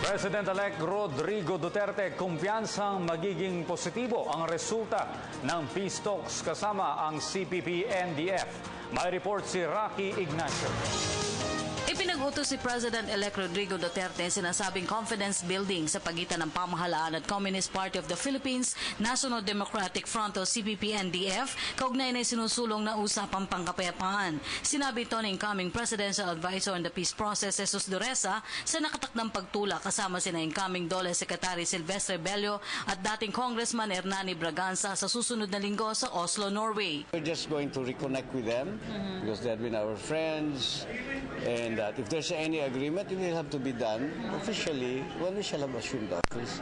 President-elect Rodrigo Duterte kumpiyansang magiging positibo ang resulta ng peace talks kasama ang CPP-NDF. May report si Rocky Ignacio. Ipinag-utos si President-elect Rodrigo Duterte sinasabing confidence building sa pagitan ng pamahalaan at Communist Party of the Philippines, National Democratic Front o CPP-NDF, kaugnay na sinusulong na usapang pangkapayapaan. Sinabi ito ng incoming Presidential Advisor on the Peace Process, Jesus Dureza, sa nakatakdang pagtulak kasama sina incoming DOLE Secretary Silvestre Bello at dating Congressman Hernani Braganza sa susunod na linggo sa Oslo, Norway. We're just going to reconnect with them because they've been our friends, and that if there's any agreement, it will have to be done officially when we shall have assumed office.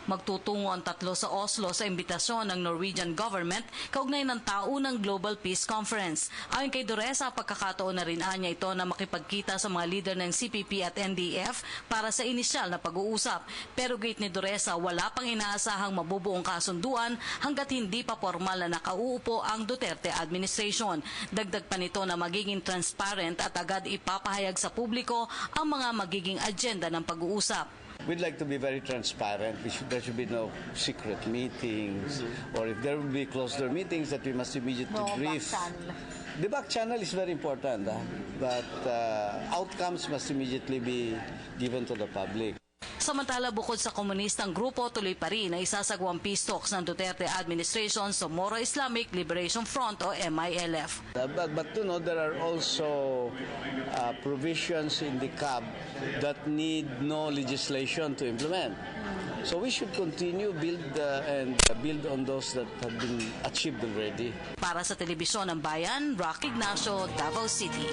Magtutungo ang tatlo sa Oslo sa imbitasyon ng Norwegian government kaugnay ng taunang Global Peace Conference. Ayon kay Dureza, pagkakataon na rin anya ito na makipagkita sa mga leader ng CPP at NDF para sa inisyal na pag-uusap. Pero gate ni Dureza, wala pang inaasahang mabubuong kasunduan hanggat hindi pa formal na nakauupo ang Duterte administration. Dagdag pa nito na magiging transparent at agad ipapahayag sa publiko ang mga magiging agenda ng pag-uusap. We'd like to be very transparent. There should be no secret meetings, or if there will be closed-door meetings, that we must immediately brief. The back channel is very important, but outcomes must immediately be given to the public. Samantala, bukod sa komunistang grupo, tuloy pa rin na isasagawang peace talks ng Duterte administration sa Moro Islamic Liberation Front o MILF. But you know, there are also provisions in the CAB that need no legislation to implement. So we should continue build on those that have been achieved already. Para sa Telebisyon ng Bayan, Rocky Ignacio, Davao City.